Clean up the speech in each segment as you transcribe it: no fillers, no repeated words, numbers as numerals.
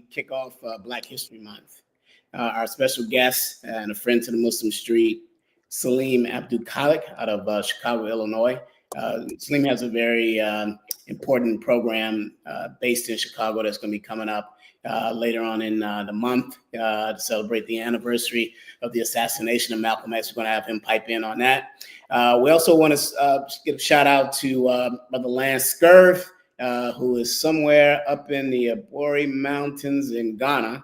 kick off Black History Month. Our special guest and a friend to the Muslim Street, Salim Abdul-Khaliiq out of Chicago, Illinois. Salim has a very important program based in Chicago that's going to be coming up later on in the month to celebrate the anniversary of the assassination of Malcolm X. We're going to have him pipe in on that. We also want to give a shout out to Brother Lance Scurv, who is somewhere up in the Abori Mountains in Ghana.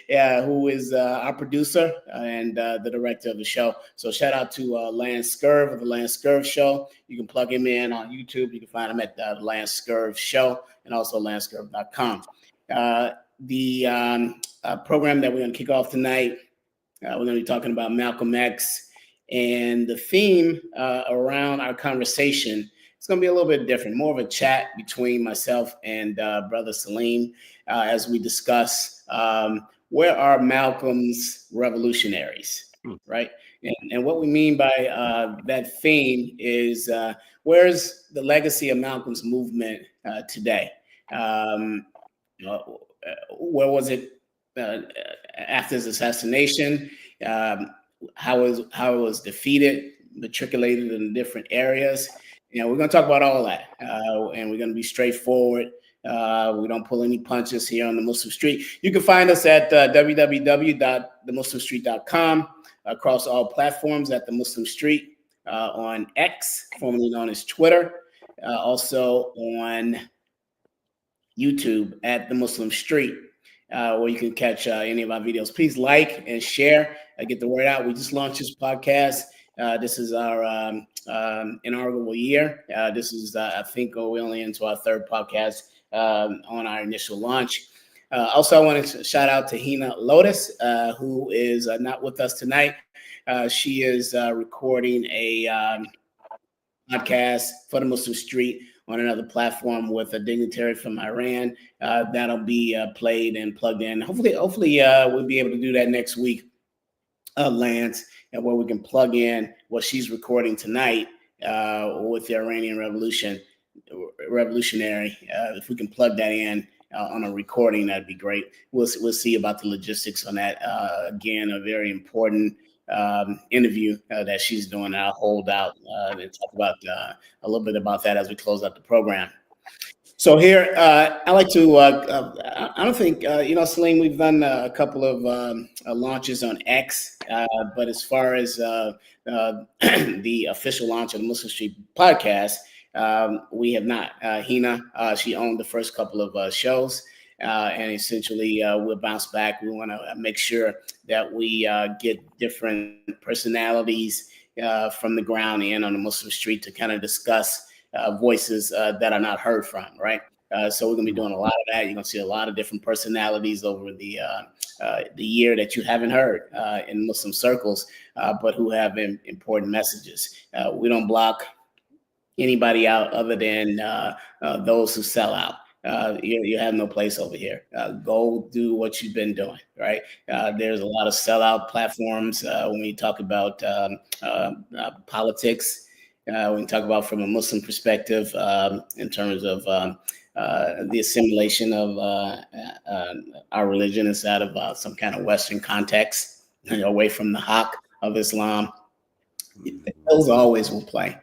Yeah, who is our producer and the director of the show. So shout out to Lance Scurv of the Lance Scurv Show. You can plug him in on YouTube. You can find him at the Lance Scurv Show and also lancescurv.com. The program that we're going to kick off tonight, we're going to be talking about Malcolm X, and the theme around our conversation, it's going to be a little bit different, more of a chat between myself and Brother Salim as we discuss where are Malcolm's revolutionaries, right? And what we mean by that theme is where's the legacy of Malcolm's movement today? Where was it after his assassination? How it was defeated, matriculated in different areas. We're going to talk about all that, and we're going to be straightforward. We don't pull any punches here on the Muslim Street. You can find us at www.themuslimstreet.com across all platforms at the Muslim Street, on X, formerly known as Twitter, also on YouTube at the Muslim Street, where you can catch any of our videos. Please like and share, get the word out. We just launched this podcast. This is our inaugural year. This is, I think, we're only into our third podcast on our initial launch. Also, I want to shout out to Hina Lotus, who is not with us tonight. She is recording a podcast for the Muslim Street on another platform with a dignitary from Iran. That'll be played and plugged in. Hopefully, we'll be able to do that next week, Lance, and where we can plug in what she's recording tonight with the Iranian revolutionary. If we can plug that in on a recording, that'd be great. We'll see about the logistics on that. Again, a very important interview that she's doing. I'll hold out and talk about a little bit about that as we close out the program. So here, I like to, I don't think, Salim, we've done a couple of launches on X, but as far as the official launch of the Muslim Street podcast, we have not. Hina, she owned the first couple of shows, and essentially we'll bounce back. We want to make sure that we get different personalities from the ground in on the Muslim Street to kind of discuss voices that are not heard from, right? So we're going to be doing a lot of that. You're going to see a lot of different personalities over the year that you haven't heard in Muslim circles, but who have important messages. We don't block anybody out other than those who sell out. You have no place over here. Go do what you've been doing, right? There's a lot of sellout platforms when we talk about politics. We can talk about from a Muslim perspective in terms of the assimilation of our religion inside of some kind of Western context, away from the hawk of Islam. Those always will play.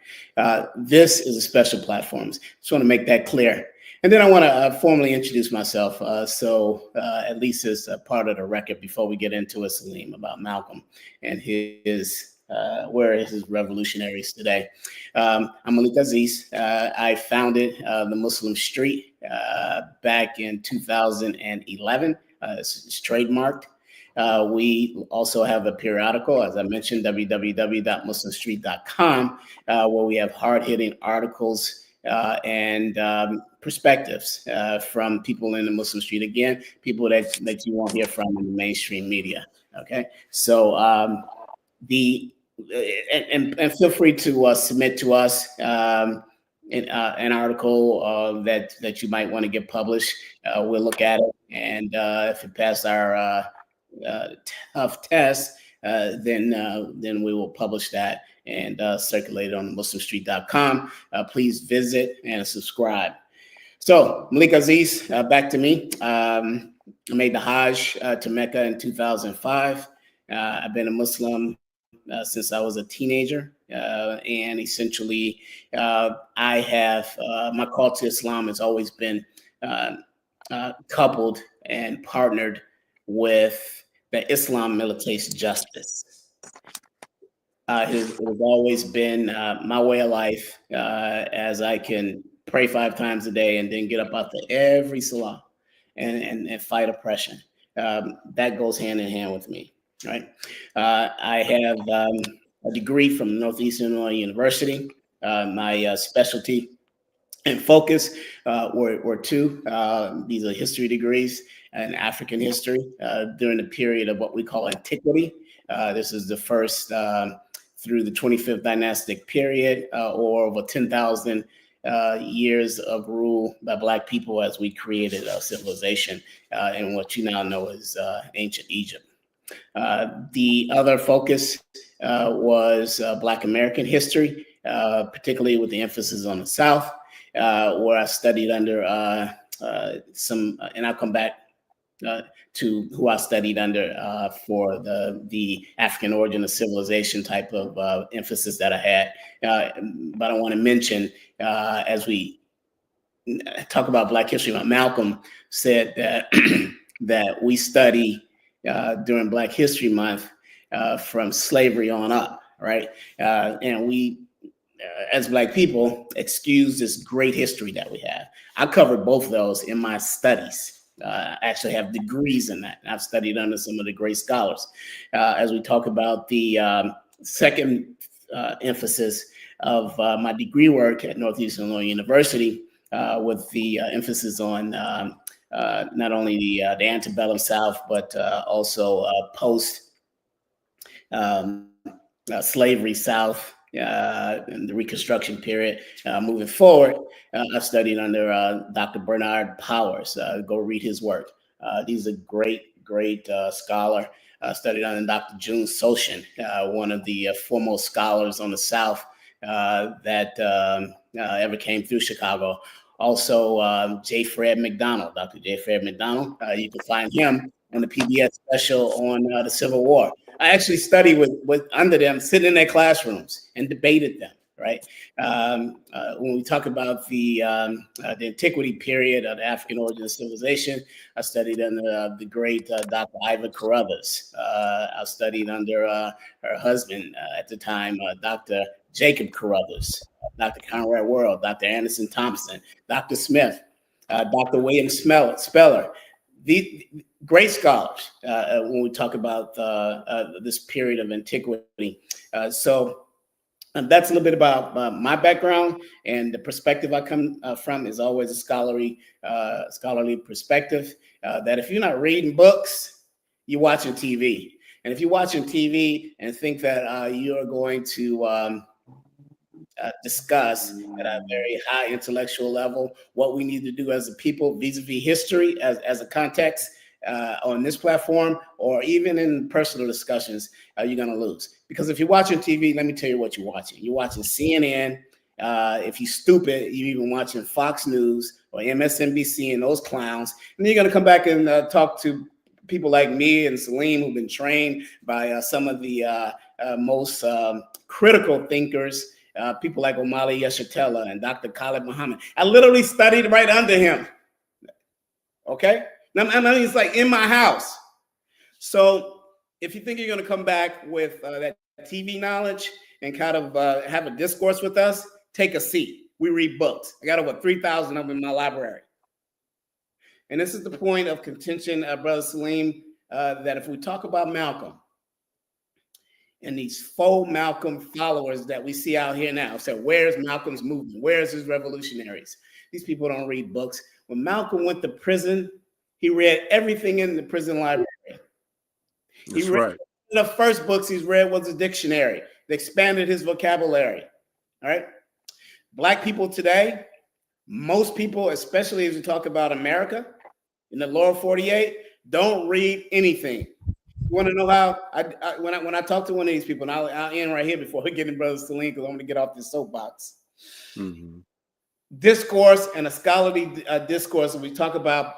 This is a special platform. Just want to make that clear. And then I want to formally introduce myself. So at least as a part of the record before we get into it, Salim, about Malcolm and where is his revolutionaries today. I'm Malik Aziz. I founded the Muslim Street back in 2011. It's trademarked. We also have a periodical, as I mentioned, www.muslimstreet.com, where we have hard-hitting articles and perspectives from people in the Muslim Street. Again, people that you won't hear from in the mainstream media. Okay, so and feel free to submit to us an article that you might want to get published. We'll look at it, and if it passes our tough test, then we will publish that and circulate it on muslimstreet.com. Please visit and subscribe. So, Malik Aziz, back to me. I made the Hajj to Mecca in 2005. I've been a Muslim since I was a teenager. And essentially, I have my call to Islam has always been coupled and partnered with that Islam militates justice. It has always been my way of life, as I can pray 5 times a day and then get up out to every salah and fight oppression. That goes hand in hand with me, right? I have a degree from Northeastern Illinois University. My specialty and focus were two. These are history degrees in African history during the period of what we call antiquity. This is the first through the 25th dynastic period, or over 10,000 years of rule by Black people as we created a civilization in what you now know as ancient Egypt. The other focus was Black American history, particularly with the emphasis on the South, where I studied under and I'll come back to who I studied under for the African origin of civilization type of emphasis that I had. But I want to mention, as we talk about Black history, Malcolm said that that we study during Black History Month from slavery on up, right? And we, as Black people, excuse this great history that we have. I covered both of those in my studies. I actually have degrees in that. I've studied under some of the great scholars. As we talk about the second emphasis of my degree work at Northeastern Illinois University, with the emphasis on not only the antebellum South, but also post slavery South, in the Reconstruction period, moving forward. I've studied under Dr. Bernard Powers. Go read his work. He's a great scholar. Studied under Dr. June Soshin, one of the foremost scholars on the South that ever came through Chicago. Also, J. Fred McDonald, Dr. J. Fred McDonald. You can find him on the PBS special on the Civil War. I actually studied with under them, sitting in their classrooms and debated them. Right. When we talk about the antiquity period of the African origin of civilization, I studied under the great Dr. Iva Carruthers. I studied under her husband at the time, Dr. Jacob Carruthers, Dr. Conrad Worrell, Dr. Anderson Thompson, Dr. Smith, Dr. William Speller. The great scholars when we talk about this period of antiquity. So that's a little bit about my background, and the perspective I come from is always a scholarly perspective. That if you're not reading books, you're watching TV, and if you're watching TV and think that you are going to discuss at a very high intellectual level what we need to do as a people vis-a-vis history as a context on this platform, or even in personal discussions, you're going to lose. Because if you're watching TV, let me tell you what you're watching. You're watching CNN. If you're stupid, you're even watching Fox News or MSNBC and those clowns. And then you're going to come back and talk to people like me and Salim, who've been trained by some of the most critical thinkers, people like Omali Yeshitela and Dr. Khalid Muhammad. I literally studied right under him. Okay? I mean, it's like in my house. So if you think you're going to come back with that TV knowledge and kind of have a discourse with us, take a seat. We read books. I got over 3,000 of them in my library. And this is the point of contention, Brother Salim, that if we talk about Malcolm and these faux Malcolm followers that we see out here now, so where's Malcolm's movement? Where's his revolutionaries? These people don't read books. When Malcolm went to prison, he read everything in the prison library. That's right. The first books he's read was a dictionary. They expanded his vocabulary. All right. Black people today, most people, especially as we talk about America in the lower 48, don't read anything. You want to know how? When I talk to one of these people, and I'll end right here before we get in Brother Salim, because I'm going to get off this soapbox. Mm-hmm. discourse and a scholarly discourse. We talk about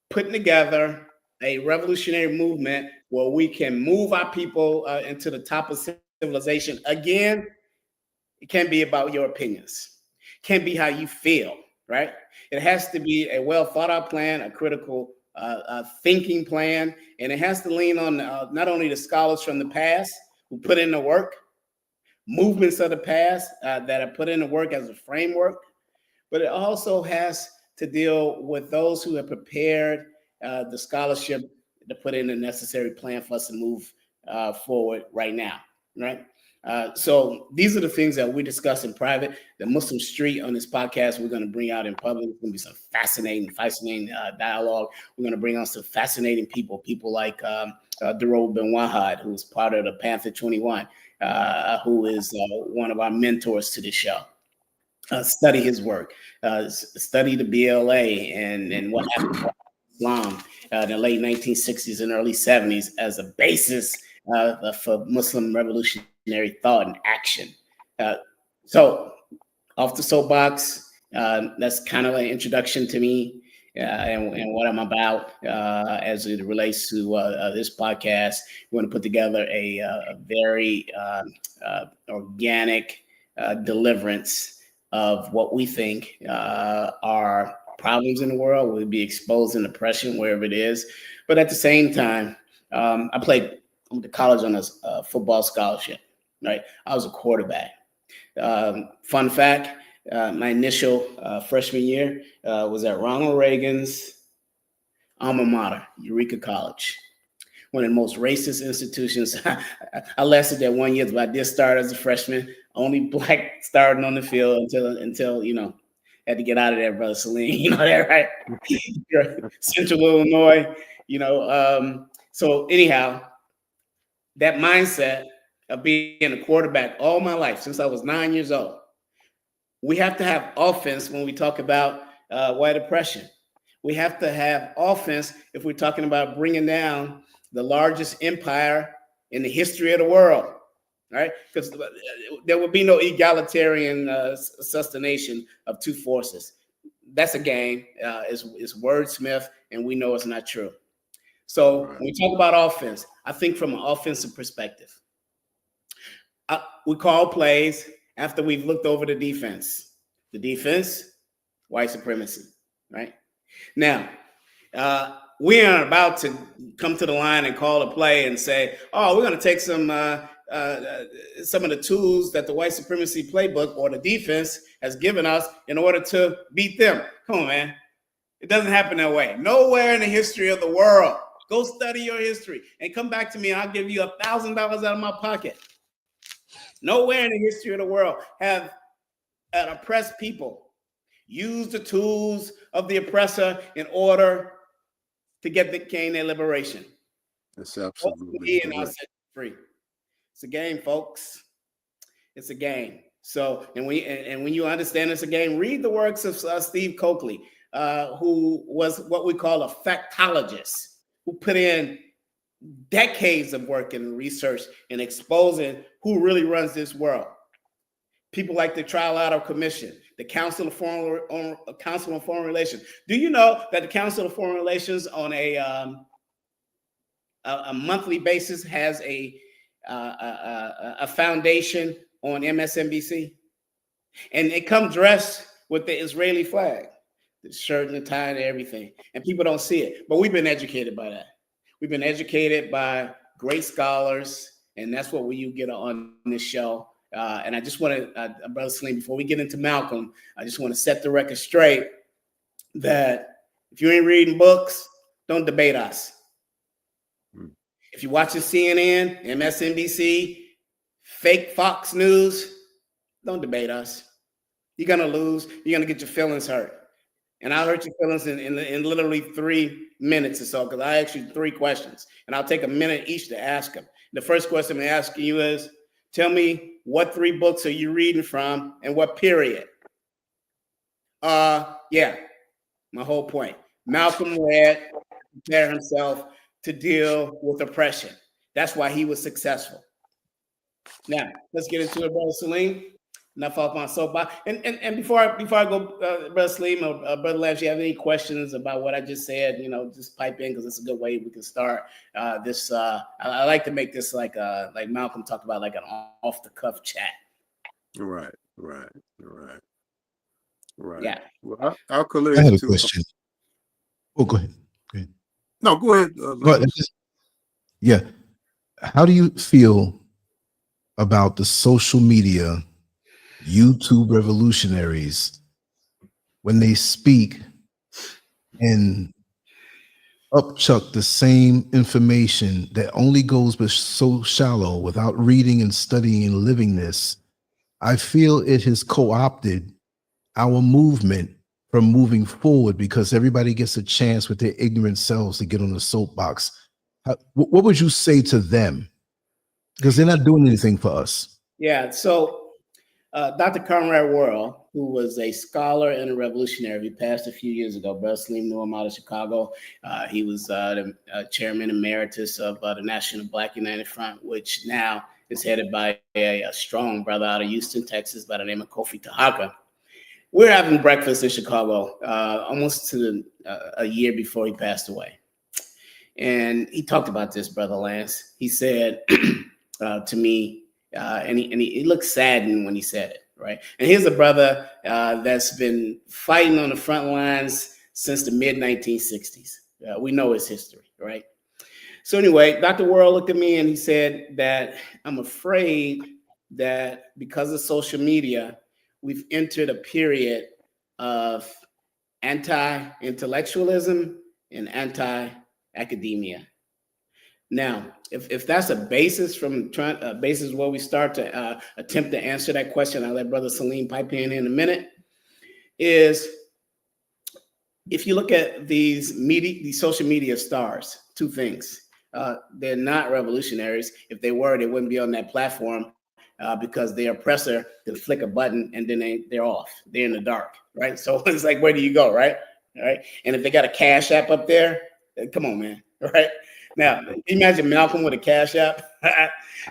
putting together a revolutionary movement where we can move our people into the top of civilization. Again, it can't be about your opinions. It can't be how you feel, right? It has to be a well thought out plan, a critical thinking plan, and it has to lean on not only the scholars from the past who put in the work, movements of the past that have put in the work as a framework, but it also has to deal with those who have prepared the scholarship to put in the necessary plan for us to move forward right now, right? So these are the things that we discuss in private. The Muslim Street on this podcast, we're going to bring out in public. It's going to be some fascinating dialogue. We're going to bring on some fascinating people like Darul bin Wahad, who's part of the Panther 21, who is one of our mentors to the show. Study his work, study the BLA and what happened to Islam in the late 1960s and early 70s as a basis for Muslim revolutionary thought and action. So off the soapbox, that's kind of an introduction to me and what I'm about as it relates to this podcast. We want to put together a very organic deliverance of what we think are problems in the world. We'll be exposing oppression wherever it is. But at the same time, I went to college on a football scholarship, right? I was a quarterback. Fun fact, my initial freshman year was at Ronald Reagan's alma mater, Eureka College. One of the most racist institutions. I lasted there 1 year, but I did start as a freshman. Only black starting on the field until had to get out of there, brother Salim. You know that, right? Central Illinois. So anyhow, that mindset of being a quarterback all my life since I was 9 years old. We have to have offense when we talk about white oppression. We have to have offense if we're talking about bringing down the largest empire in the history of the world, right? Because there will be no egalitarian sustentation of two forces. That's a game. It's wordsmith, and we know it's not true. So when we talk about offense, I think from an offensive perspective. We call plays after we've looked over the defense. The defense, white supremacy, right? Now, we aren't about to come to the line and call a play and say, "Oh, we're going to take some of the tools that the white supremacy playbook or the defense has given us in order to beat them." Come on, man. It doesn't happen that way. Nowhere in the history of the world. Go study your history and come back to me and I'll give you $1,000 out of my pocket. Nowhere in the history of the world have an oppressed people used the tools of the oppressor in order to gain their liberation. That's absolutely free. It's a game, folks. It's a game. So, and when you understand it's a game, read the works of Steve Coakley, who was what we call a factologist, who put in decades of work and research in exposing who really runs this world. People like the Trilateral Commission, the Council of Foreign Relations. Do you know that the Council of Foreign Relations on a monthly basis has a foundation on MSNBC? And they come dressed with the Israeli flag, the shirt and the tie and everything. And people don't see it. But we've been educated by that. We've been educated by great scholars. And that's what you get on this show. And I just want to, Brother Salim, before we get into Malcolm, I just want to set the record straight that if you ain't reading books, don't debate us. If you're watching CNN, MSNBC, fake Fox News, don't debate us. You're going to lose. You're going to get your feelings hurt. And I'll hurt your feelings in literally 3 minutes or so, because I asked you 3 questions. And I'll take a minute each to ask them. The first question I'm asking you is, tell me what 3 books are you reading from and what period? Yeah, my whole point. Malcolm read, prepare himself to deal with oppression. That's why he was successful. Now, let's get into it, Brother Salim. enough off my soapbox. And before I go, Brother Salim or Brother Lance, you have any questions about what I just said? Just pipe in because it's a good way we can start this. I like to make this like Malcolm talked about, like an off the cuff chat. Right. Yeah. Well, I'll collect. I have a question. Oh, go ahead. No, go ahead. Yeah. How do you feel about the social media YouTube revolutionaries when they speak and upchuck the same information that only goes but so shallow without reading and studying and living this? I feel it has co-opted our movement from moving forward because everybody gets a chance with their ignorant selves to get on the soapbox. What would you say to them? Because they're not doing anything for us. Yeah. So Dr. Conrad Worrell, who was a scholar and a revolutionary, he passed a few years ago. Brother Salim knew him out of Chicago. He was the chairman emeritus of the National Black United Front, which now is headed by a strong brother out of Houston, Texas, by the name of Kofi Tahaka. We're having breakfast in Chicago almost to a year before he passed away. And he talked about this, Brother Lance. He said to me, and he looked saddened when he said it, right? And here's a brother that's been fighting on the front lines since the mid-1960s. We know his history, right? So anyway, Dr. Worrell looked at me and he said that I'm afraid that because of social media, we've entered a period of anti-intellectualism and anti-academia. Now, if that's a basis basis where we start to attempt to answer that question, I'll let Brother Salim pipe in a minute, is if you look at these social media stars, two things. They're not revolutionaries. If they were, they wouldn't be on that platform because their oppressor can flick a button and then they're off. They're in the dark, right? So it's like, where do you go, right? All right. And if they got a Cash App up there, come on, man, right? Now, imagine Malcolm with a Cash App.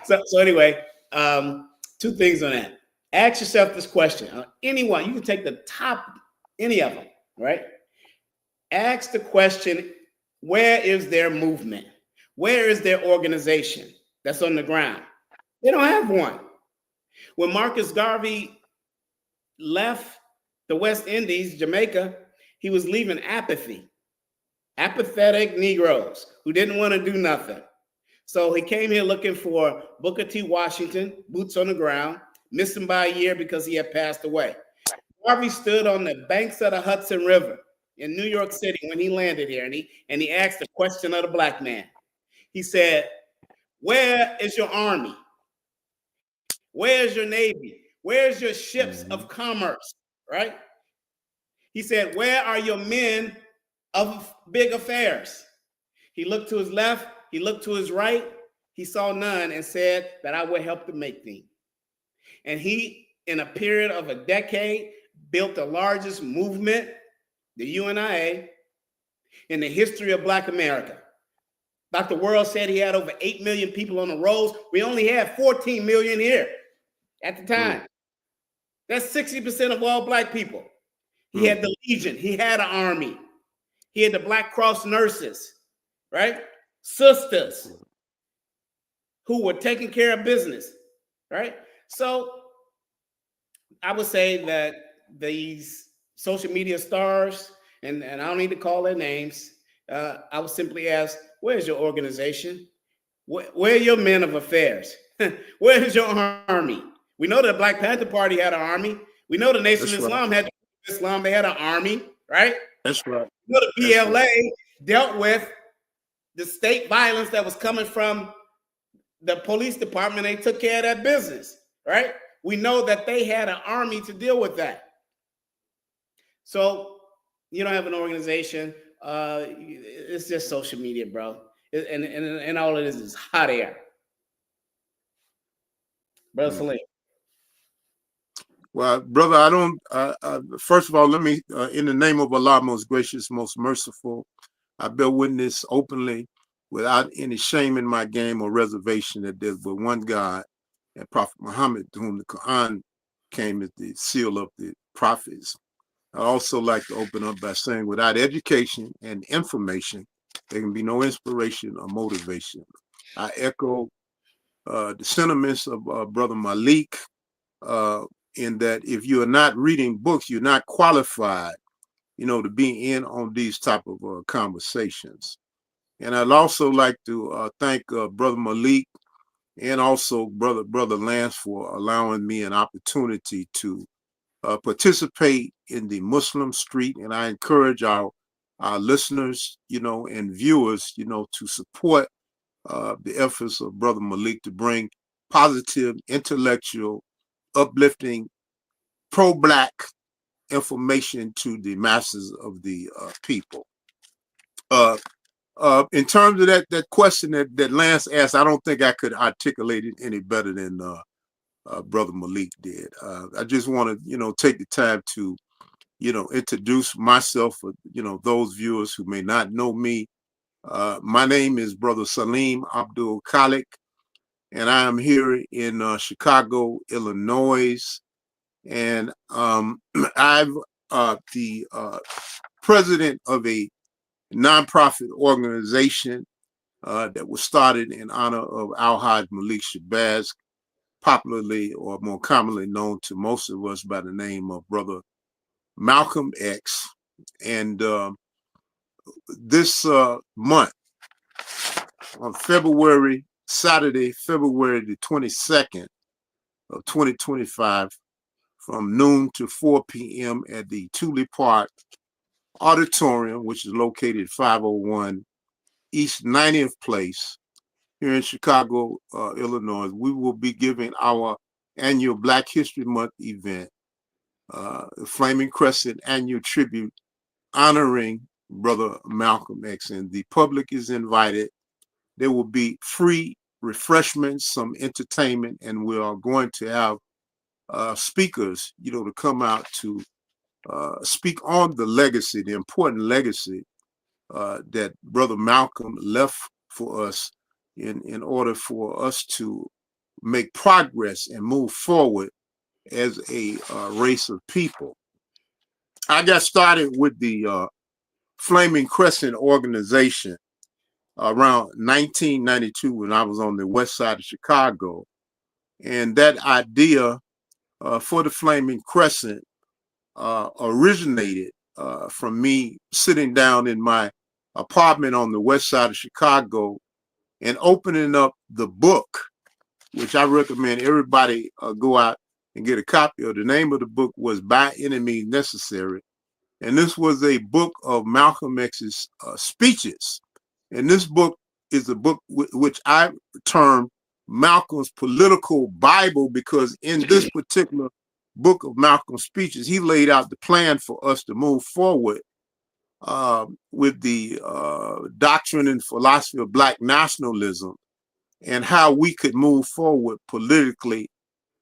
So anyway, two things on that. Ask yourself this question. Anyone, you can take the top, any of them, right? Ask the question, where is their movement? Where is their organization that's on the ground? They don't have one. When Marcus Garvey left the West Indies, Jamaica, he was leaving apathy. Apathetic Negroes who didn't want to do nothing. So he came here looking for Booker T. Washington, boots on the ground, missed him by a year because he had passed away. Garvey stood on the banks of the Hudson River in New York City when he landed here, and he asked the question of the black man. He said, where is your army? Where's your navy? Where's your ships of commerce, right? He said, where are your men of big affairs? He looked to his left, he looked to his right, he saw none and said that I would help to make thee. And he, in a period of a decade, built the largest movement, the UNIA, in the history of Black America. Dr. Worrell said he had over 8 million people on the rolls. We only had 14 million here at the time. That's 60% of all Black people. He had the Legion. He had an army. He had the Black Cross nurses, right? Sisters who were taking care of business, right? So I would say that these social media stars, and I don't need to call their names, I would simply ask, where's your organization? Where are your men of affairs? Where is your army? We know the Black Panther Party had an army. We know the Nation of Islam had Islam. They had an army, right? That's right. We know the PLA dealt with the state violence that was coming from the police department. They took care of that business, right? We know that they had an army to deal with that. So you don't have an organization. It's just social media, bro. And all it is hot air. Brother Salim. Well, brother, I don't, first of all, let me, in the name of Allah, most gracious, most merciful, I bear witness openly without any shame in my game or reservation that there's but one God and Prophet Muhammad, to whom the Quran came as the seal of the prophets. I also like to open up by saying, without education and information, there can be no inspiration or motivation. I echo the sentiments of Brother Malik, in that if you are not reading books, you're not qualified, to be in on these type of conversations. And I'd also like to thank Brother Malik and also Brother Lance for allowing me an opportunity to participate in the Muslim street. And I encourage our listeners, and viewers, to support the efforts of Brother Malik to bring positive, intellectual, uplifting, pro-Black information to the masses of the people. In terms of that question that Lance asked, I don't think I could articulate it any better than Brother Malik did. I just want to, take the time to, introduce myself for, those viewers who may not know me. My name is Brother Salim Abdul-Khaliiq, and I am here in Chicago, Illinois. And I'm the president of a nonprofit organization that was started in honor of Al-Hajj Malik Shabazz, popularly or more commonly known to most of us by the name of Brother Malcolm X. And this month, on Saturday, February the 22nd of 2025, from noon to 4 p.m. at the Tulip Park Auditorium, which is located 501 East 90th Place here in Chicago, Illinois. We will be giving our annual Black History Month event, Flaming Crescent Annual Tribute, honoring Brother Malcolm X. And the public is invited. There will be free refreshments, some entertainment, and we are going to have speakers, to come out to speak on the legacy, the important legacy that Brother Malcolm left for us in order for us to make progress and move forward as a race of people. I got started with the Flaming Crescent organization around 1992 when I was on the west side of Chicago. And that idea for the Flaming Crescent originated from me sitting down in my apartment on the west side of Chicago and opening up the book, which I recommend everybody go out and get a copy of. The name of the book was By Any Means Necessary. And this was a book of Malcolm X's speeches. And this book is a book which I term Malcolm's political Bible, because in this particular book of Malcolm's speeches, he laid out the plan for us to move forward with the doctrine and philosophy of Black nationalism and how we could move forward politically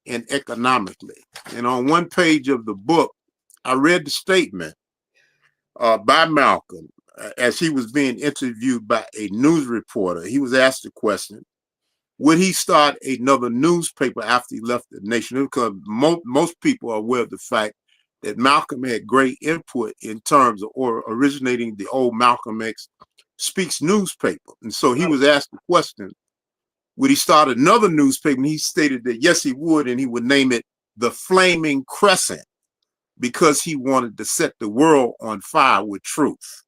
and economically. And on one page of the book, I read the statement by Malcolm as he was being interviewed by a news reporter. He was asked the question, would he start another newspaper after he left the nation? Because most people are aware of the fact that Malcolm had great input in terms of originating the old Malcolm X Speaks newspaper. And so he was asked the question, would he start another newspaper? And he stated that yes, he would, and he would name it the Flaming Crescent, because he wanted to set the world on fire with truth.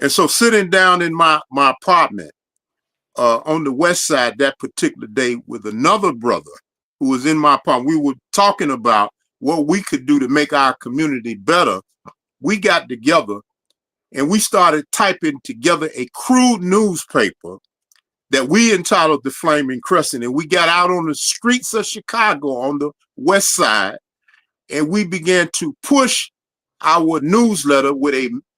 And so sitting down in my apartment on the west side that particular day with another brother who was in my apartment, we were talking about what we could do to make our community better. We got together and we started typing together a crude newspaper that we entitled the Flaming Crescent. And we got out on the streets of Chicago on the west side, and we began to push our newsletter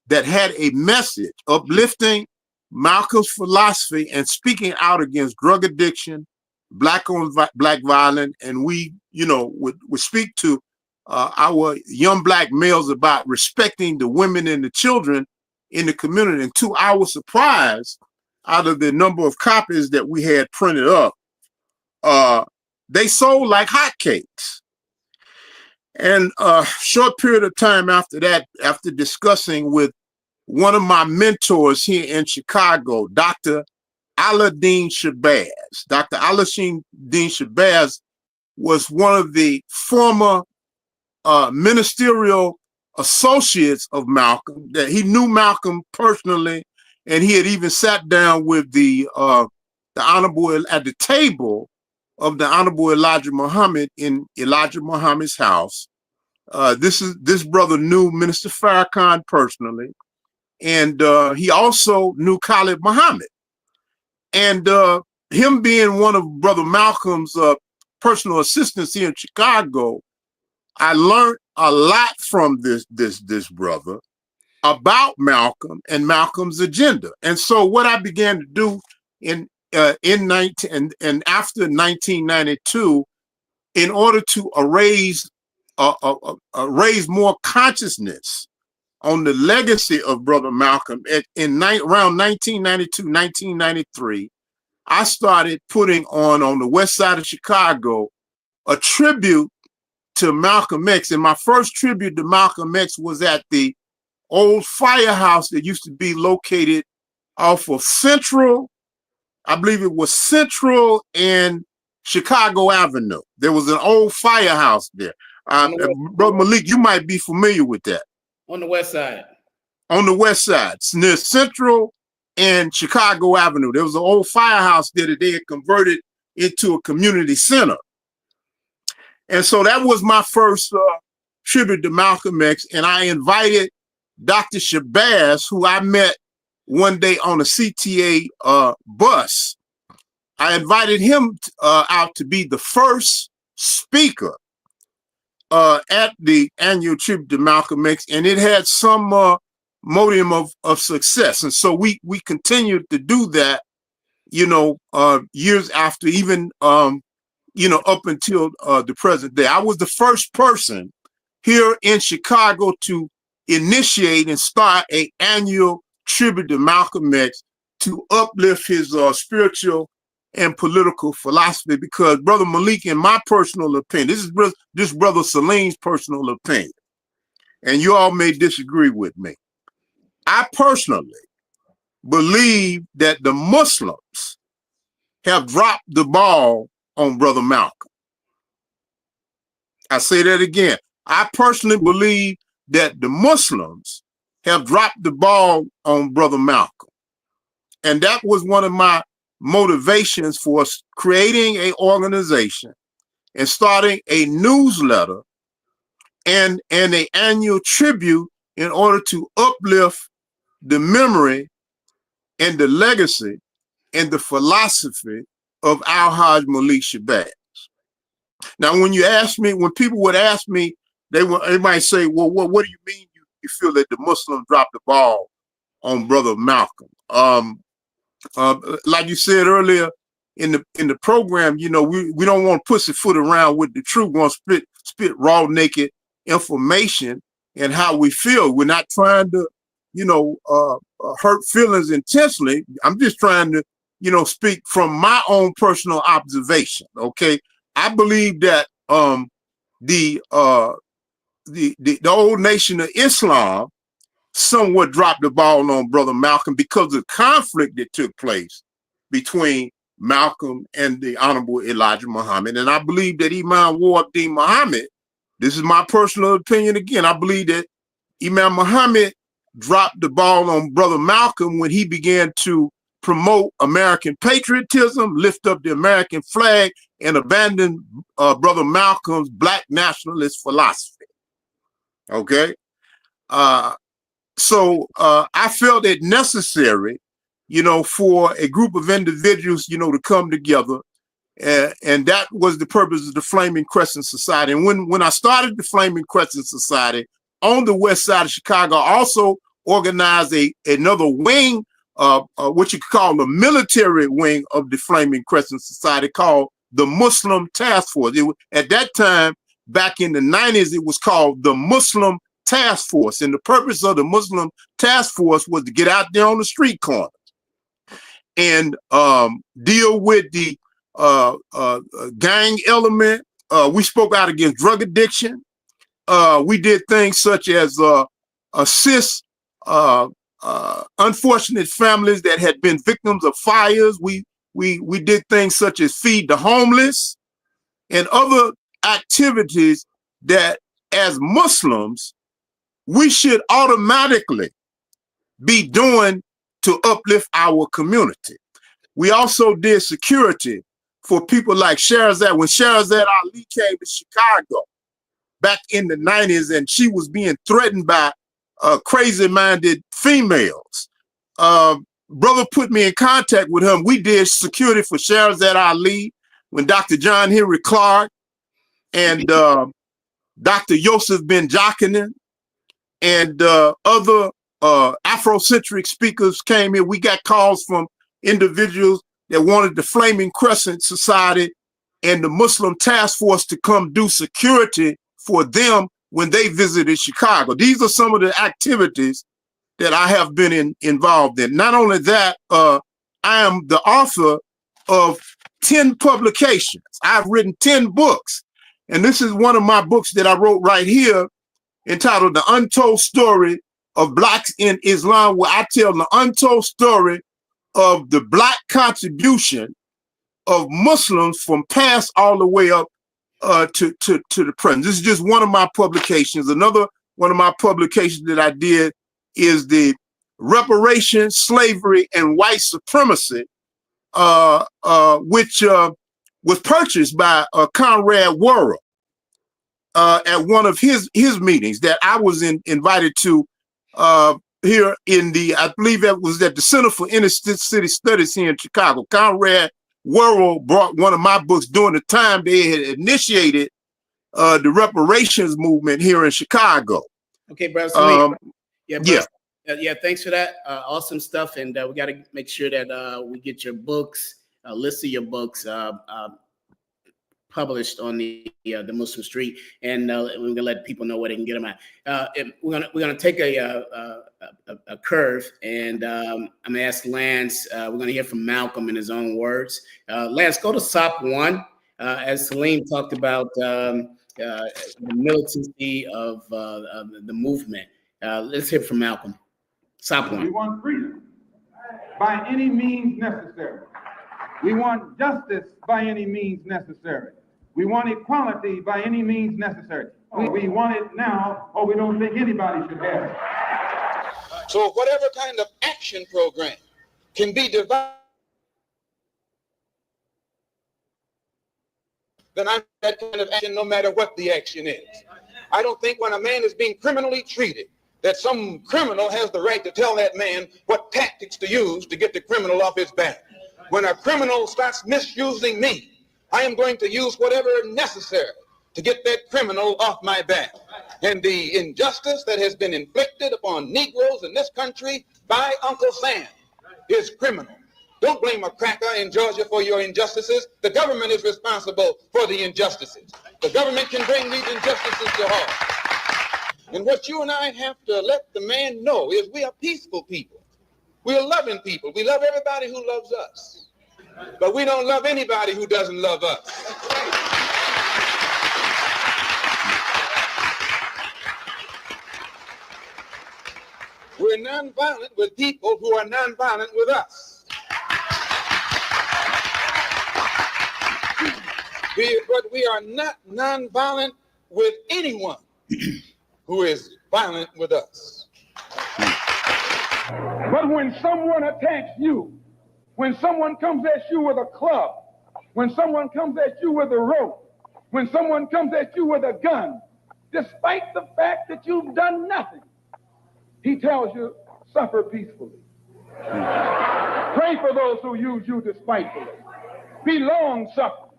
that had a message uplifting Malcolm's philosophy and speaking out against drug addiction, black violence, and we, would speak to our young Black males about respecting the women and the children in the community. And to our surprise, out of the number of copies that we had printed up, they sold like hotcakes. And a short period of time after that, after discussing with one of my mentors here in Chicago, Dr. Aladdin Shabazz. Dr. Aladdin Shabazz was one of the former ministerial associates of Malcolm, that he knew Malcolm personally, and he had even sat down with the honorable at the table of the Honorable Elijah Muhammad in Elijah Muhammad's house. This brother knew Minister Farrakhan personally, and he also knew Khalid Muhammad. And him being one of Brother Malcolm's personal assistants here in Chicago, I learned a lot from this brother about Malcolm and Malcolm's agenda. And so what I began to do in after 1992, in order to raise more consciousness on the legacy of Brother Malcolm, around 1992, 1993, I started putting on the west side of Chicago a tribute to Malcolm X. And my first tribute to Malcolm X was at the old firehouse that used to be located off of Central, I believe it was Central and Chicago Avenue. There was an old firehouse there. Brother Malik, you might be familiar with that. On the west side. On the west side, near Central and Chicago Avenue. There was an old firehouse there that they had converted into a community center. And so that was my first tribute to Malcolm X. And I invited Dr. Shabazz, who I met one day on a CTA bus. I invited him out to be the first speaker at the annual tribute to Malcolm X, and it had some modicum of success. And so we continued to do that, years after, even up until the present day. I was the first person here in Chicago to initiate and start an annual tribute to Malcolm X to uplift his spiritual and political philosophy, because Brother Malik, in my personal opinion, this brother Salim's personal opinion, and you all may disagree with me, I personally believe that the Muslims have dropped the ball on Brother Malcolm. I say that again. I personally believe that the Muslims have dropped the ball on Brother Malcolm. And that was one of my motivations for creating an organization and starting a newsletter and an annual tribute in order to uplift the memory and the legacy and the philosophy of Al-Hajj Malik Shabazz. Now, when people would ask me, they might say, well, what do you mean you feel that the Muslims dropped the ball on Brother Malcolm? Like you said earlier in the program, we don't want to pussyfoot around with the truth. We want to spit raw, naked information and how we feel. We're not trying to, hurt feelings intentionally. I'm just trying to, speak from my own personal observation. Okay, I believe that the old nation of Islam somewhat dropped the ball on Brother Malcolm because of the conflict that took place between Malcolm and the Honorable Elijah Muhammad. And I believe that Imam Abdul Muhammad, this is my personal opinion again, I believe that Imam Muhammad dropped the ball on Brother Malcolm when he began to promote American patriotism, lift up the American flag, and abandon Brother Malcolm's Black nationalist philosophy. Okay? So I felt it necessary, for a group of individuals, to come together. And that was the purpose of the Flaming Crescent Society. And when I started the Flaming Crescent Society on the west side of Chicago, I also organized another wing, what you could call the military wing of the Flaming Crescent Society, called the Muslim Task Force. At that time, back in the 90s, it was called the Muslim Task Force. And the purpose of the Muslim Task Force was to get out there on the street corner and deal with the gang element. We spoke out against drug addiction. We did things such as assist unfortunate families that had been victims of fires. We did things such as feed the homeless and other activities that as Muslims, we should automatically be doing to uplift our community. We also did security for people like Shahrazad. When Shahrazad Ali came to Chicago back in the 90s and she was being threatened by crazy-minded females, brother put me in contact with him. We did security for Shahrazad Ali when Dr. John Henry Clark and Dr. Yosef Ben Jochannan and other Afrocentric speakers came in. We got calls from individuals that wanted the Flaming Crescent Society and the Muslim Task Force to come do security for them when they visited Chicago. These are some of the activities that I have been involved in. Not only that, I am the author of 10 publications. I've written 10 books. And this is one of my books that I wrote right here entitled The Untold Story of Blacks in Islam, where I tell the untold story of the Black contribution of Muslims from past all the way up to the present. This is just one of my publications. Another one of my publications that I did is the Reparations, Slavery, and White Supremacy, which was purchased by Conrad Worrell at one of his meetings that I was invited to here in I believe that was at the Center for Inner City Studies here in Chicago. Conrad Worrell brought one of my books during the time they had initiated the reparations movement here in Chicago. Okay, brother Salim. Yeah. Thanks for that. Awesome stuff. And we got to make sure that we get your books, a list of your books published on the Muslim Street, and we're gonna let people know where they can get them at. We're gonna take a curve, and I'm gonna ask Lance. We're gonna hear from Malcolm in his own words. Lance, go to SOP 1. As Salim talked about the militancy of the movement. Let's hear from Malcolm. SOP 1. We want freedom by any means necessary. We want justice by any means necessary. We want equality by any means necessary. We want it now, or we don't think anybody should have it. So whatever kind of action program can be devised, then I'm that kind of action no matter what the action is. I don't think when a man is being criminally treated, that some criminal has the right to tell that man what tactics to use to get the criminal off his back. When a criminal starts misusing me, I am going to use whatever necessary to get that criminal off my back. And the injustice that has been inflicted upon Negroes in this country by Uncle Sam is criminal. Don't blame a cracker in Georgia for your injustices. The government is responsible for the injustices. The government can bring these injustices to halt. And what you and I have to let the man know is we are peaceful people. We are loving people. We love everybody who loves us. But we don't love anybody who doesn't love us. We're nonviolent with people who are nonviolent with us. But we are not nonviolent with anyone who is violent with us. But when someone attacks you, when someone comes at you with a club, when someone comes at you with a rope, when someone comes at you with a gun, despite the fact that you've done nothing, he tells you, suffer peacefully. Pray for those who use you despitefully. Be long-suffering.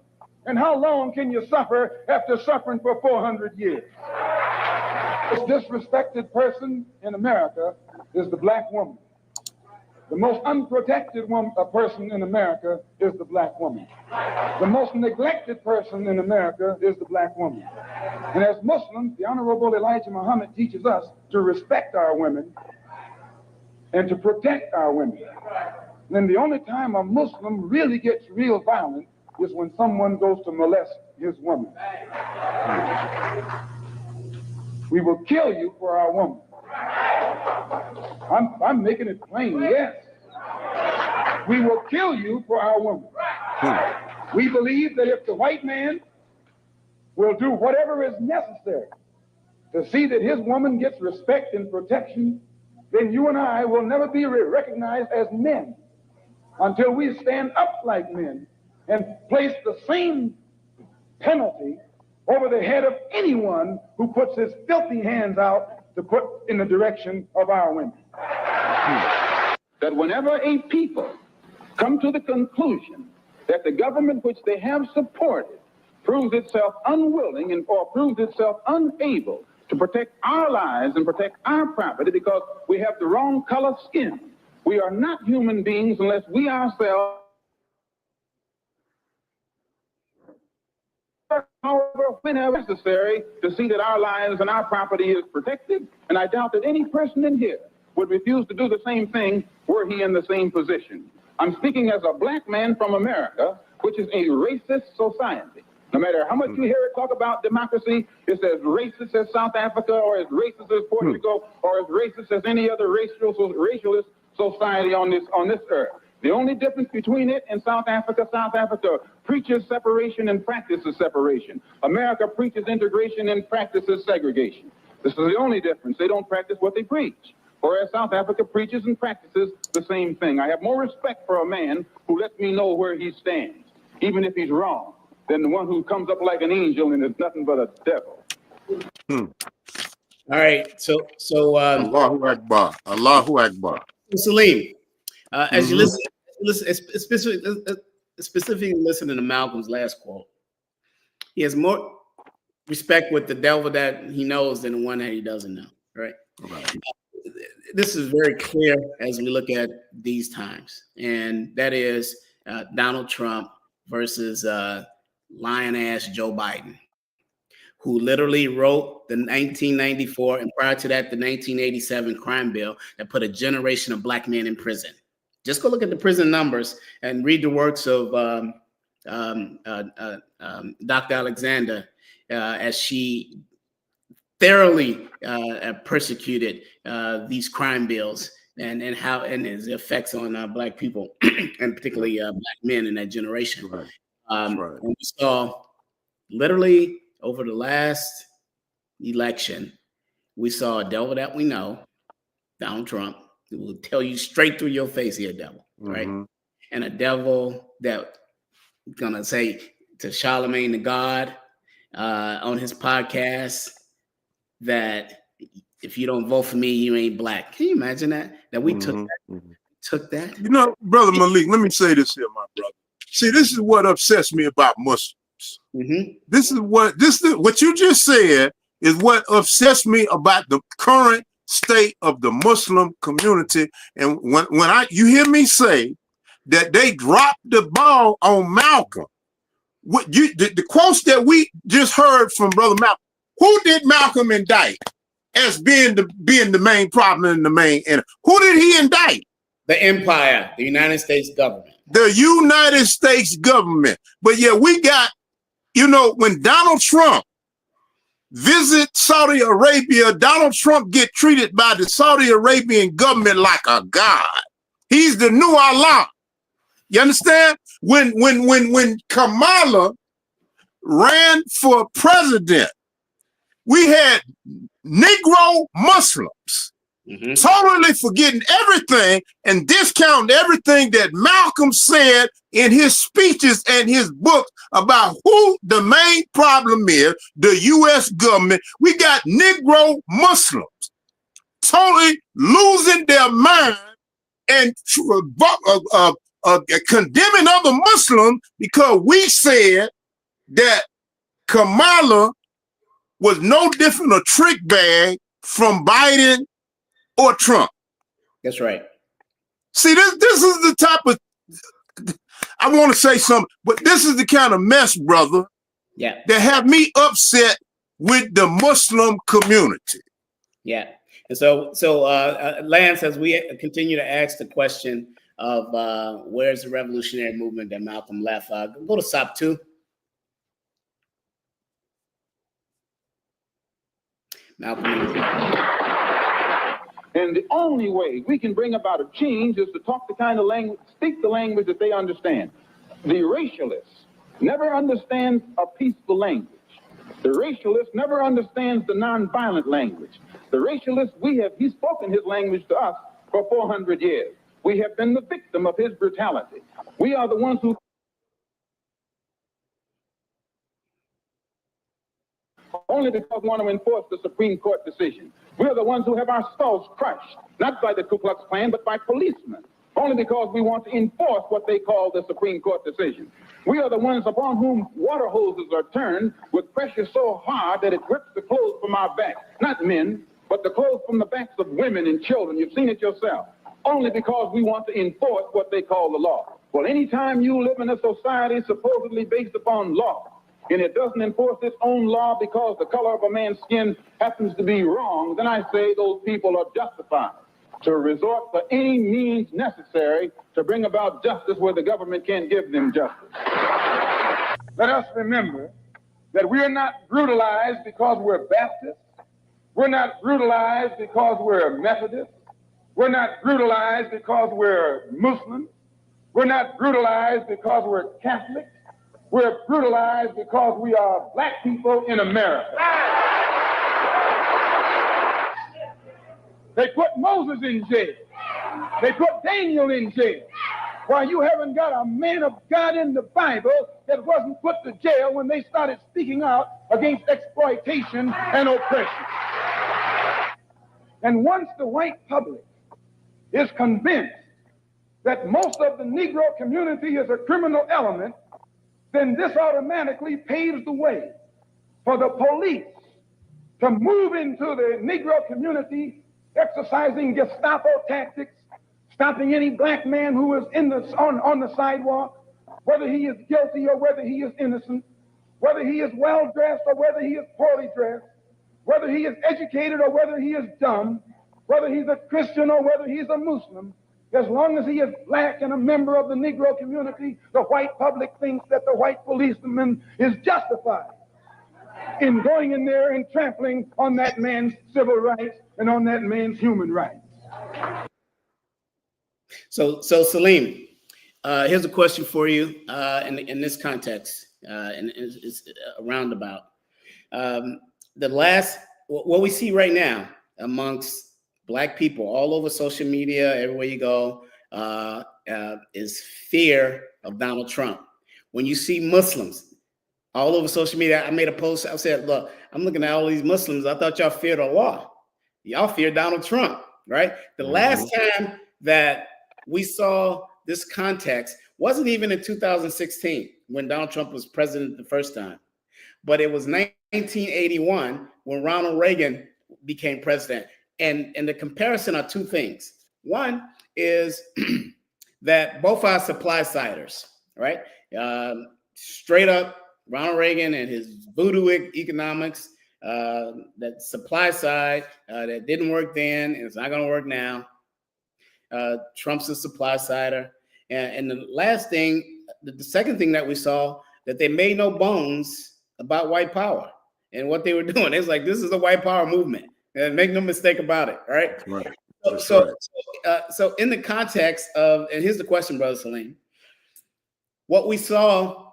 And how long can you suffer after suffering for 400 years? The most disrespected person in America is the black woman. The most unprotected person in America is the black woman. The most neglected person in America is the black woman. And as Muslims, the Honorable Elijah Muhammad teaches us to respect our women and to protect our women. And the only time a Muslim really gets real violent is when someone goes to molest his woman. We will kill you for our woman. I'm making it plain, yes. We will kill you for our woman. We believe that if the white man will do whatever is necessary to see that his woman gets respect and protection, then you and I will never be recognized as men until we stand up like men and place the same penalty over the head of anyone who puts his filthy hands out to put in the direction of our women. That whenever a people come to the conclusion that the government which they have supported proves itself unwilling or proves itself unable to protect our lives and protect our property because we have the wrong color skin, we are not human beings unless we ourselves, however, whenever necessary, to see that our lives and our property is protected. And I doubt that any person in here would refuse to do the same thing were he in the same position. I'm speaking as a black man from America, which is a racist society. No matter how much you hear it talk about democracy, it's as racist as South Africa or as racist as Portugal or as racist as any other racialist society on this earth. The only difference between it and South Africa preaches separation and practices separation. America preaches integration and practices segregation. This is the only difference. They don't practice what they preach. Whereas South Africa preaches and practices the same thing. I have more respect for a man who lets me know where he stands, even if he's wrong, than the one who comes up like an angel and is nothing but a devil. All right. So Allahu Akbar. Allahu Akbar. Salim, as you listen, specifically listening to Malcolm's last quote, he has more respect with the devil that he knows than the one that he doesn't know. Right. This is very clear as we look at these times, and that is Donald Trump versus lion-ass Joe Biden, who literally wrote the 1994 and prior to that, the 1987 crime bill that put a generation of black men in prison. Just go look at the prison numbers and read the works of Dr. Alexander as she thoroughly persecuted these crime bills and its effects on black people and particularly black men in that generation. Right. And we saw literally over the last election, we saw a devil that we know, Donald Trump, who will tell you straight through your face, he a devil, right? And a devil that gonna say to Charlemagne the God on his podcast that if you don't vote for me, you ain't black. Can you imagine that? That we took that? You know, Brother Malik, let me say this here, my brother. See, this is what upsets me about Muslims. This is what you just said is what upsets me about the current state of the Muslim community. And when you hear me say that they dropped the ball on Malcolm, the quotes that we just heard from Brother Malcolm, who did Malcolm indict as being the main problem and the main enemy? Who did he indict? The empire, the United States government. The United States government. But yeah, we got, when Donald Trump visit Saudi Arabia, Donald Trump get treated by the Saudi Arabian government like a god. He's the new Allah. You understand? When Kamala ran for president, we had Negro Muslims totally forgetting everything and discounting everything that Malcolm said in his speeches and his books about who the main problem is, the U.S. government. We got Negro Muslims totally losing their mind and condemning other Muslims because we said that Kamala was no different a trick bag from Biden or Trump. That's right. See, this is the type of, I want to say something, but this is the kind of mess, brother, that have me upset with the Muslim community. Yeah. And so Lance, as we continue to ask the question of where's the revolutionary movement that Malcolm left, go to SOP 2. Malcolm. And the only way we can bring about a change is to talk the kind of language, speak the language that they understand. The racialist never understands a peaceful language. The racialist never understands the nonviolent language. The racialist, he's spoken his language to us for 400 years. We have been the victim of his brutality. We are the ones who only because we want to enforce the Supreme Court decision. We're the ones who have our skulls crushed, not by the Ku Klux Klan, but by policemen, only because we want to enforce what they call the Supreme Court decision. We are the ones upon whom water hoses are turned with pressure so hard that it rips the clothes from our backs. Not men, but the clothes from the backs of women and children. You've seen it yourself. Only because we want to enforce what they call the law. Well, anytime you live in a society supposedly based upon law, and it doesn't enforce its own law because the color of a man's skin happens to be wrong, then I say those people are justified to resort to any means necessary to bring about justice where the government can't give them justice. Let us remember that we are not brutalized because we're Baptist. We're not brutalized because we're Methodist. We're not brutalized because we're Muslim. We're not brutalized because we're Catholic. We're brutalized because we are black people in America. They put Moses in jail. They put Daniel in jail. Why, you haven't got a man of God in the Bible that wasn't put to jail when they started speaking out against exploitation and oppression. And once the white public is convinced that most of the Negro community is a criminal element, then this automatically paves the way for the police to move into the Negro community, exercising Gestapo tactics, stopping any black man who is on the sidewalk, whether he is guilty or whether he is innocent, whether he is well-dressed or whether he is poorly dressed, whether he is educated or whether he is dumb, whether he's a Christian or whether he's a Muslim. As long as he is black and a member of the Negro community, the white public thinks that the white policeman is justified in going in there and trampling on that man's civil rights and on that man's human rights. So Salim, here's a question for you in this context, and it's a roundabout. What we see right now amongst Black people all over social media, everywhere you go, is fear of Donald Trump. When you see Muslims all over social media, I made a post. I said, look, I'm looking at all these Muslims. I thought y'all feared Allah. Y'all fear Donald Trump, right? The last time that we saw this context wasn't even in 2016 when Donald Trump was president the first time, but it was 1981 when Ronald Reagan became president. And the comparison are two things. One is that both are supply-siders, right? Straight up, Ronald Reagan and his voodoo economics, that supply side that didn't work then and it's not going to work now. Trump's a supply-sider. And the last thing, the second thing that we saw, that they made no bones about white power and what they were doing. It's like, this is a white power movement. And make no mistake about it, right? Right. So in the context of, and here's the question, Brother Salim, what we saw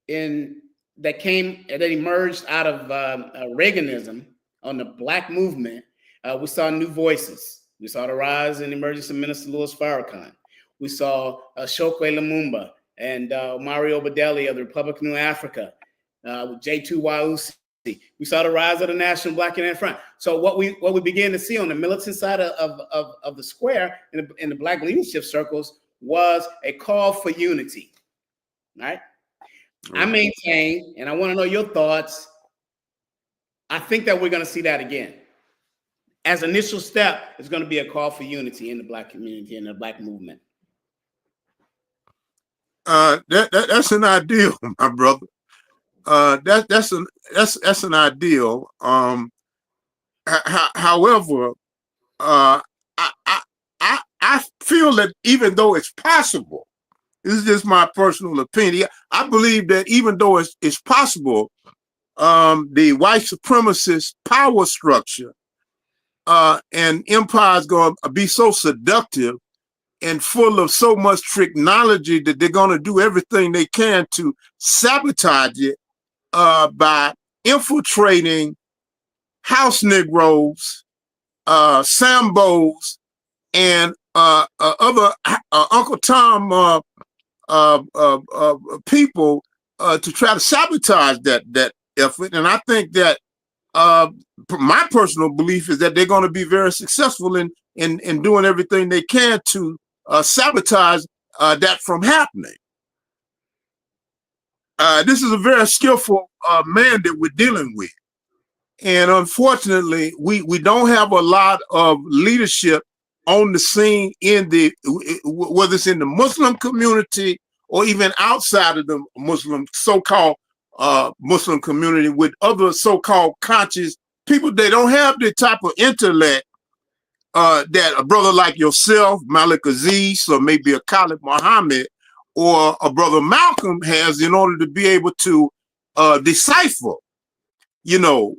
that emerged out of Reaganism on the Black movement, we saw new voices. We saw the rise and emergence of Minister Louis Farrakhan. We saw Chokwe Lumumba and Mario Badeli of the Republic of New Africa, J2 Wausi. We saw the rise of the National Black United Front. So what we began to see on the militant side of the square in the Black leadership circles was a call for unity. Right? I maintain, and I want to know your thoughts. I think that we're going to see that again. As an initial step, it's going to be a call for unity in the Black community and the Black movement. That's an ideal, my brother. That's an ideal. However, I feel that even though it's possible, this is just my personal opinion, I believe that even though it's possible, the white supremacist power structure and empire is going to be so seductive and full of so much technology that they're going to do everything they can to sabotage it by infiltrating house Negroes, Sambos, and other Uncle Tom people to try to sabotage that effort. And I think that my personal belief is that they're going to be very successful in doing everything they can to sabotage that from happening. This is a very skillful man that we're dealing with. And unfortunately, we don't have a lot of leadership on the scene in the, whether it's in the Muslim community or even outside of the Muslim, so-called Muslim community, with other so-called conscious people. They don't have the type of intellect that a brother like yourself, Malik Aziz, or maybe a Khalid Muhammad, or a brother Malcolm has in order to be able to decipher, you know,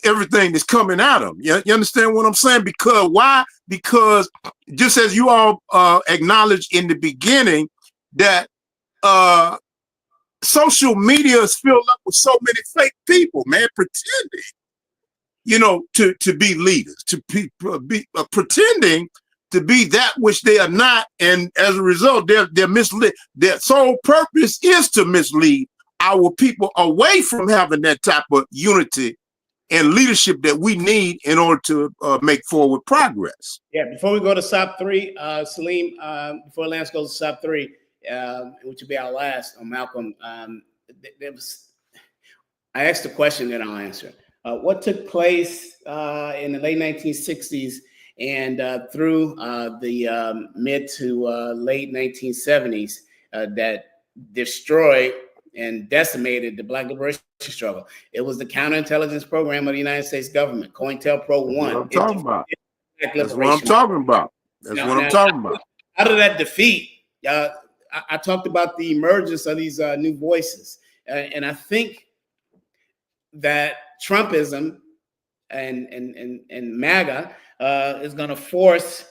everything that's coming at them. You understand what I'm saying? Because why? Because just as you all acknowledged in the beginning, that social media is filled up with so many fake people, man, pretending, you know, to be leaders, to be pretending to be that which they are not, and as a result, they're misled. Their sole purpose is to mislead our people away from having that type of unity and leadership that we need in order to make forward progress. Yeah, before we go to SOP 3, Salim, before Lance goes to SOP 3, which will be our last on Malcolm, I asked a question that I'll answer. What took place in the late 1960s and through the mid to late 1970s that destroyed and decimated the Black liberation struggle? It was the counterintelligence program of the United States government, COINTELPRO 1. That's what I'm talking about. That's what I'm talking about. That's what I'm talking about. Out of that defeat, I talked about the emergence of these new voices. And I think that Trumpism and MAGA is going to force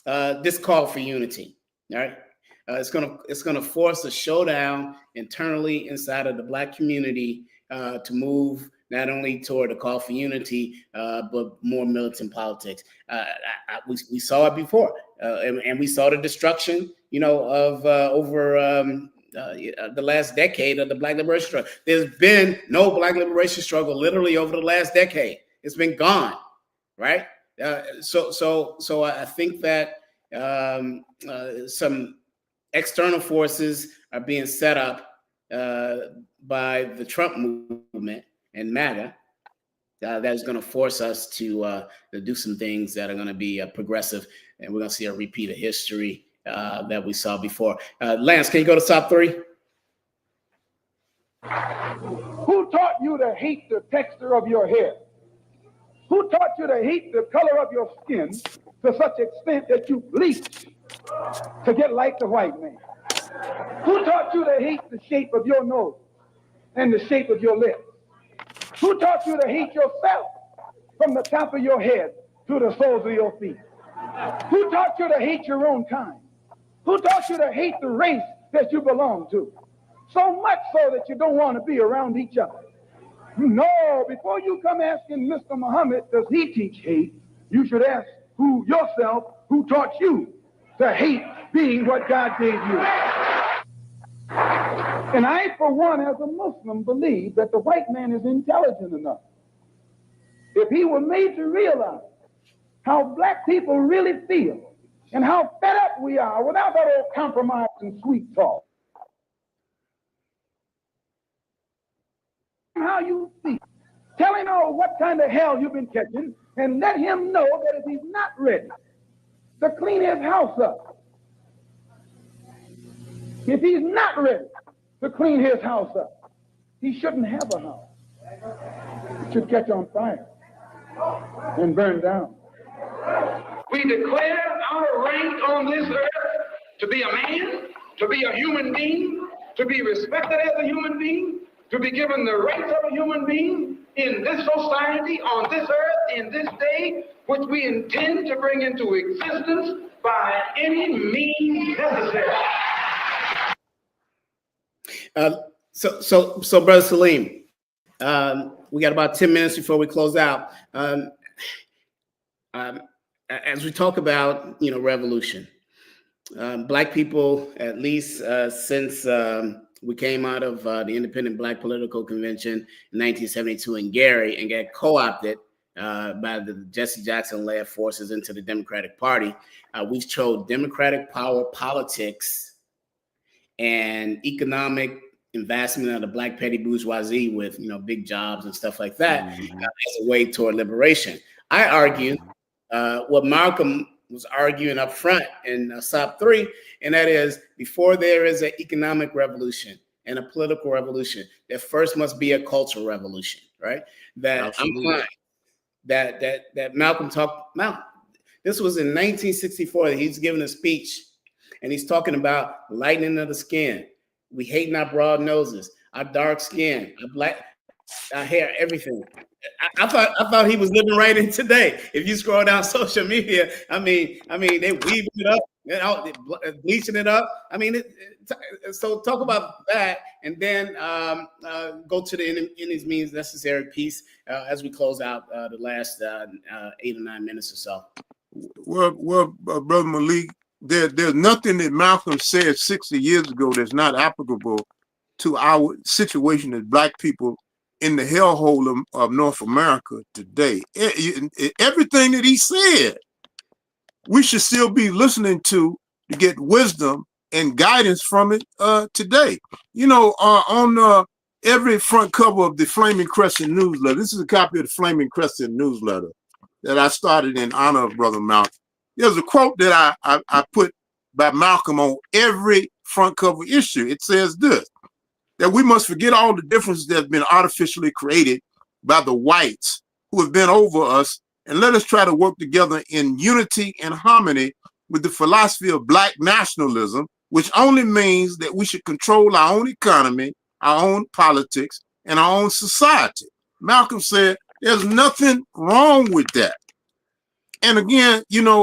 this call for unity. All right. It's gonna force a showdown internally inside of the Black community to move not only toward a call for unity, but more militant politics. We saw it before, and we saw the destruction, you know, of over the last decade of the Black liberation struggle. There's been no Black liberation struggle literally over the last decade. It's been gone, right? So I think that some external forces are being set up by the Trump movement and MAGA that is going to force us to do some things that are going to be progressive, and we're going to see a repeat of history that we saw before. Lance, can you go to SOP 3? Who taught you to hate the texture of your hair? Who taught you to hate the color of your skin to such extent that you bleach to get like the white man? Who taught you to hate the shape of your nose and the shape of your lips? Who taught you to hate yourself from the top of your head to the soles of your feet? Who taught you to hate your own kind? Who taught you to hate the race that you belong to? So much so that you don't want to be around each other. No, before you come asking Mr. Muhammad, does he teach hate? You should ask yourself, who taught you to hate being what God gave you? And I, for one, as a Muslim, believe that the white man is intelligent enough. If he were made to realize how Black people really feel and how fed up we are without that old compromise and sweet talk, how you feel, tell him what kind of hell you've been catching, and let him know that if he's not ready to clean his house up, if he's not ready to clean his house up, he shouldn't have a house. It should catch on fire and burn down. We declare our rank on this earth to be a man, to be a human being, to be respected as a human being, to be given the rights of a human being in this society, on this earth, in this day, which we intend to bring into existence by any means necessary. So, Brother Salim, we got about 10 minutes before we close out. As we talk about, revolution, Black people, at least since we came out of the Independent Black Political Convention in 1972 in Gary and got co-opted by the Jesse Jackson-led forces into the Democratic Party, we chose democratic power politics and economic investment of the Black petty bourgeoisie with, big jobs and stuff like that as a way toward liberation. I argue what Malcolm was arguing up front in SOP 3, and that is, before there is an economic revolution and a political revolution, there first must be a cultural revolution, right? That Absolutely. I'm fine. That Malcolm talked. This was in 1964 that he's giving a speech, and he's talking about lightening of the skin. We hating our broad noses, our dark skin, our black, our hair, everything. I thought he was living right in today. If you scroll down social media, I mean, they weaving it up, bleaching it up. So talk about that, and then go to the any means necessary piece as we close out the last 8 or 9 minutes or so. Well, Brother Malik, there's nothing that Malcolm said 60 years ago that's not applicable to our situation as Black people in the hellhole of North America today. Everything that he said, we should still be listening to get wisdom and guidance from it today. On every front cover of the Flaming Crescent newsletter, this is a copy of the Flaming Crescent newsletter that I started in honor of Brother Malcolm. There's a quote that I put by Malcolm on every front cover issue. It says this, that we must forget all the differences that have been artificially created by the whites who have been over us, and let us try to work together in unity and harmony with the philosophy of Black nationalism, which only means that we should control our own economy, our own politics, and our own society. Malcolm said there's nothing wrong with that. And again,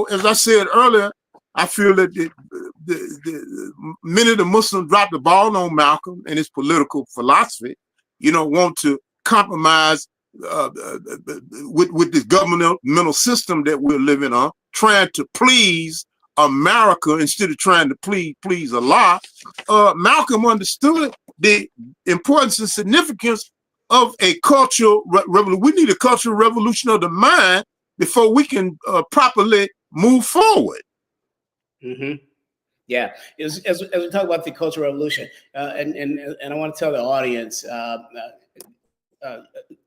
as I said earlier, I feel that many of the Muslims dropped the ball on Malcolm and his political philosophy, want to compromise with this governmental system that we're living on, trying to please America instead of trying to please Allah. Malcolm understood the importance and significance of a cultural revolution. We need a cultural revolution of the mind before we can properly move forward. Mm-hmm. Yeah, as we talk about the Cultural Revolution, and I want to tell the audience,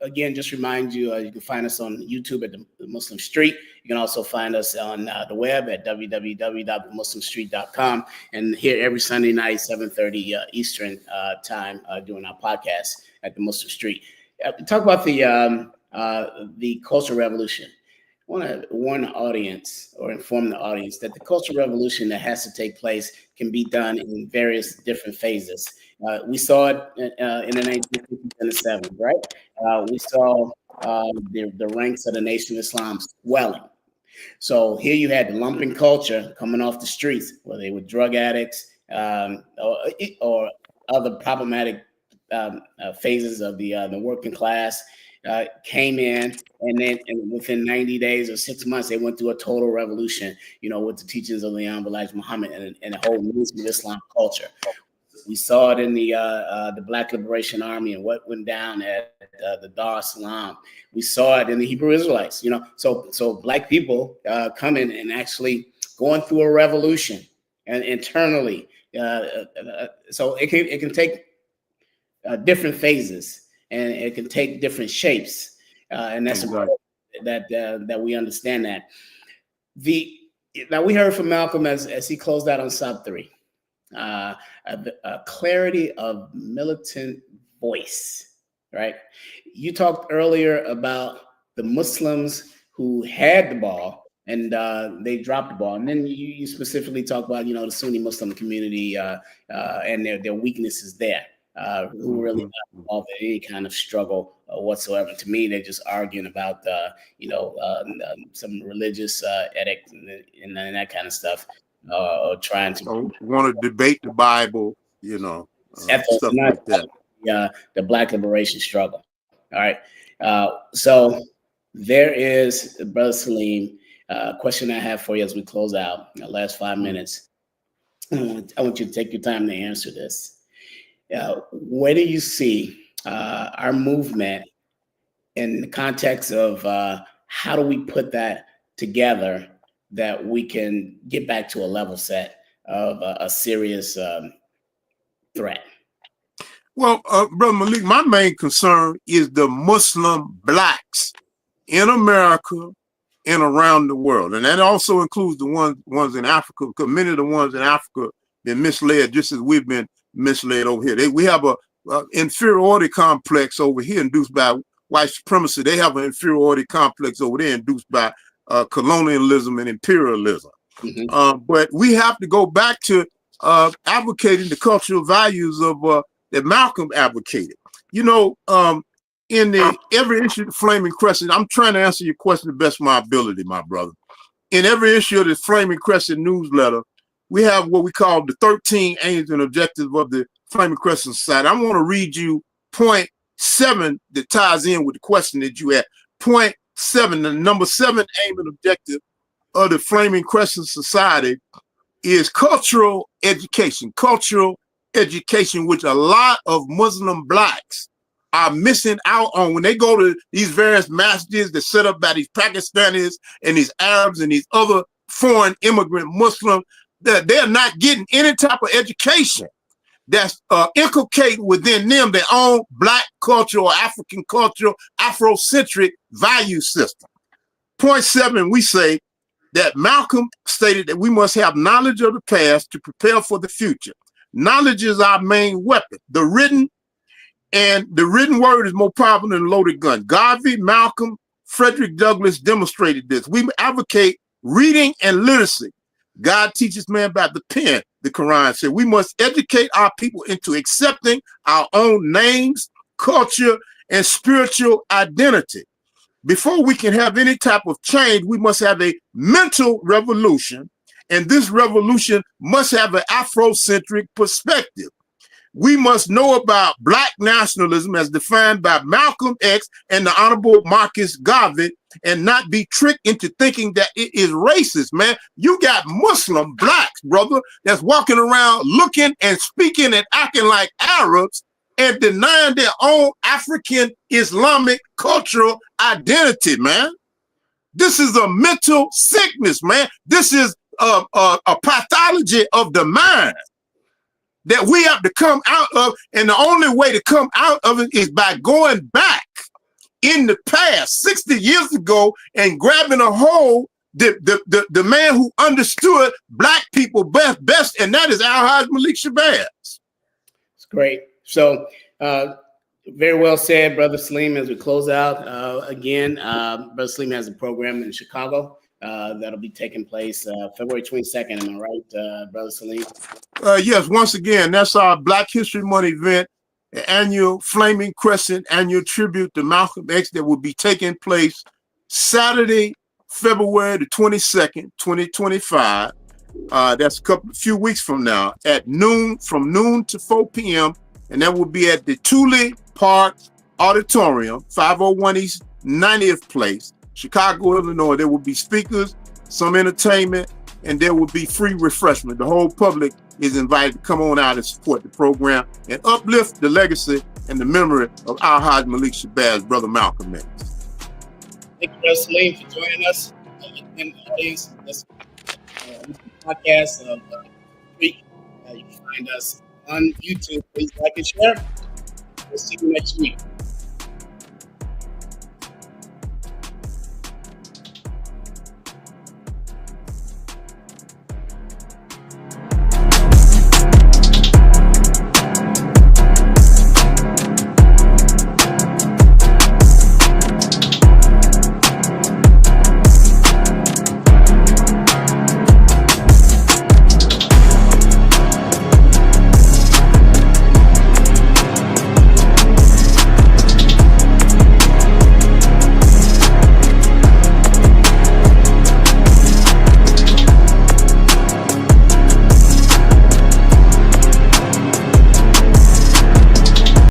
again, just remind you, you can find us on YouTube at the Muslim Street. You can also find us on the web at www.muslimstreet.com, and here every Sunday night, 7:30 Eastern time, doing our podcast at the Muslim Street. Talk about the Cultural Revolution. I want to warn the audience or inform the audience that the cultural revolution that has to take place can be done in various different phases. We saw it in the 1950s and the 70s, right? We saw the ranks of the Nation of Islam swelling. So here you had the lumpen culture coming off the streets, where they were drug addicts or other problematic phases of the working class. Came in, and then within 90 days or 6 months, they went through a total revolution, with the teachings of the Elijah Muhammad and the whole Muslim Islam culture. We saw it in the Black Liberation Army and what went down at the Dar es Salaam. We saw it in the Hebrew Israelites, so Black people coming and actually going through a revolution and internally. So it can take different phases. And it can take different shapes, and that's important that we understand that. Now we heard from Malcolm as he closed out on SOP 3, a clarity of militant voice. Right? You talked earlier about the Muslims who had the ball and they dropped the ball, and then you specifically talk about the Sunni Muslim community and their weaknesses there. who really not involved in any kind of struggle whatsoever. To me, they're just arguing about, some religious ethics and that kind of stuff, or trying to want to debate the Bible, stuff like that. The Black liberation struggle. All right. So there is, Brother Salim, a question I have for you as we close out in the last 5 minutes. I want you to take your time to answer this. Where do you see our movement in the context of how do we put that together that we can get back to a level set of a serious threat? Well, Brother Malik, my main concern is the Muslim blacks in America and around the world. And that also includes the ones in Africa, because many of the ones in Africa been misled just as we've been misled over here. We have a inferiority complex over here induced by white supremacy. They have an inferiority complex over there induced by colonialism and imperialism. Mm-hmm. But we have to go back to advocating the cultural values of that Malcolm advocated. In every issue of the Flaming Crescent, I'm trying to answer your question the best of my ability, my brother. In every issue of the Flaming Crescent newsletter, we have what we call the 13 aims and objectives of the Flaming Crescent Society. I want to read you point 7 that ties in with the question that you had. Point 7, the number 7 aim and objective of the Flaming Crescent Society is cultural education. Cultural education, which a lot of Muslim blacks are missing out on when they go to these various masjids that set up by these Pakistanis and these Arabs and these other foreign immigrant Muslims, that they're not getting any type of education that's inculcating within them their own black culture or African culture, Afrocentric value system. Point 7, we say that Malcolm stated that we must have knowledge of the past to prepare for the future. Knowledge is our main weapon. The written word is more powerful than a loaded gun. Garvey, Malcolm, Frederick Douglass demonstrated this. We advocate reading and literacy. God teaches man about the pen, the Quran said. We must educate our people into accepting our own names, culture, and spiritual identity. Before we can have any type of change, we must have a mental revolution, and this revolution must have an Afrocentric perspective. We must know about black nationalism as defined by Malcolm X and the Honorable Marcus Garvey, and not be tricked into thinking that it is racist, man. You got Muslim blacks, brother, that's walking around looking and speaking and acting like Arabs and denying their own African Islamic cultural identity, man. This is a mental sickness, man. This is a pathology of the mind that we have to come out of, and the only way to come out of it is by going back in the past 60 years ago and grabbing a hold the man who understood black people best, and that is Al-Haj Malik Shabazz. It's great. So very well said, Brother Salim. As we close out, again, Brother Salim has a program in Chicago that'll be taking place February 22nd. Am I right, Brother Salim? Yes, once again, that's our Black History Month event, the annual Flaming Crescent annual tribute to Malcolm X that will be taking place Saturday, February the 22nd, 2025. That's a few weeks from now at noon, from noon to 4 p.m. And that will be at the Thule Park Auditorium, 501 East 90th Place, Chicago, Illinois. There will be speakers, some entertainment, and there will be free refreshment. The whole public is invited to come on out and support the program and uplift the legacy and the memory of Al-Haj Malik Shabazz, Brother Malcolm X. Thank you, Brother Salim, for joining us in the audience. This podcast of the week. You can find us on YouTube. Please like and share. We'll see you next week.